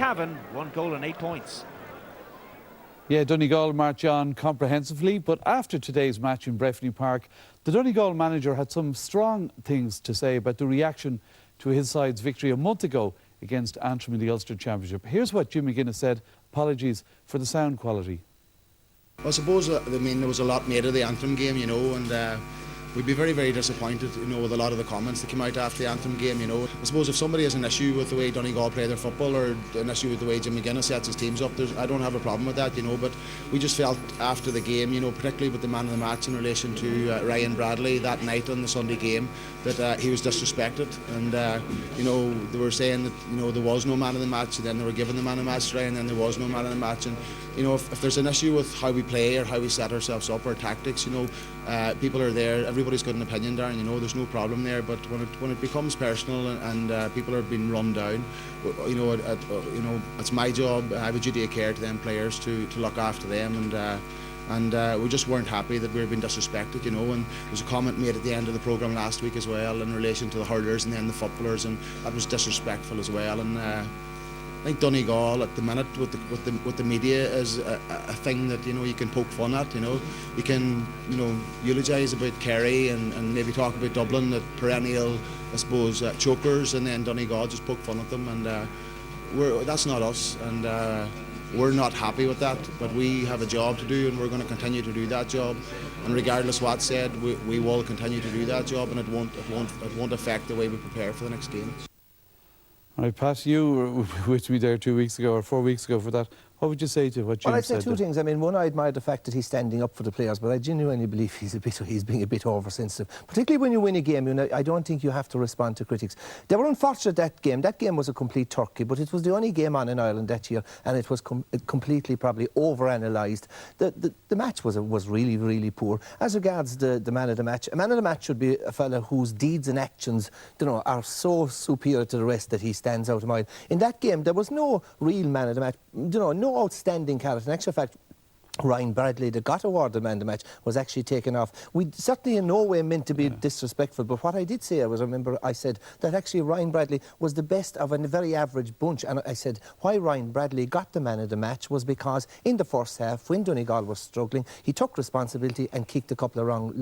Cavan, 1 goal and 8 points. Yeah, Donegal march on comprehensively, but after today's match in Breffni Park, the Donegal manager had some strong things to say about the reaction to his side's victory a month ago against Antrim in the Ulster Championship. Here's what Mc Guinness said. Apologies for the sound quality. I suppose, there was a lot made of the Antrim game, you know, and we'd be very, very disappointed, you know, with a lot of the comments that came out after the Antrim game, you know. I suppose if somebody has an issue with the way Donegal play their football or an issue with the way Mc Guinness sets his teams up, I don't have a problem with that, you know, but we just felt after the game, you know, particularly with the man of the match in relation to Ryan Bradley that night on the Sunday game, that he was disrespected, and, you know, they were saying that, you know, there was no man of the match, and then they were giving the man of the match to Ryan, and then there was no man of the match, and, you know, if there's an issue with how we play or how we set ourselves up or tactics, you know, people are there, everybody's got an opinion there, and you know there's no problem there. But when it becomes personal and people are being run down, you know, it's my job. I have a duty of care to them players to look after them, and we just weren't happy that we were being disrespected, you know. And there was a comment made at the end of the programme last week as well in relation to the hurlers and then the footballers, and that was disrespectful as well. And I think Donegal at the minute with the media is a thing that, you know, you can poke fun at, you know. You can, you know, eulogise about Kerry and maybe talk about Dublin, that perennial, I suppose, chokers, and then Donegal just poke fun at them, and that's not us, and we're not happy with that, but we have a job to do, and we're going to continue to do that job, and regardless what's said, we will continue to do that job, and it won't affect the way we prepare for the next game. All right, Pat, you were with me there 2 weeks ago or 4 weeks ago for that. What would you say to what Jim said? Well, I'd say two things. I mean, one, I admire the fact that he's standing up for the players, but I genuinely believe he's being a bit oversensitive. Particularly when you win a game, you know, I don't think you have to respond to critics. They were unfortunate that game. That game was a complete turkey, but it was the only game on in Ireland that year, and it was completely probably overanalyzed. The match was really, really poor. As regards the man of the match, a man of the match should be a fella whose deeds and actions, you know, are so superior to the rest that he stands out a mile. In that game, there was no real man of the match, you know, no outstanding character. In actual fact, Ryan Bradley, that got awarded man of the match, was actually taken off. We certainly in no way meant to be disrespectful, but what I did say, I said that actually Ryan Bradley was the best of a very average bunch, and I said why Ryan Bradley got the man of the match was because in the first half, when Donegal was struggling, he took responsibility and kicked a couple of wrong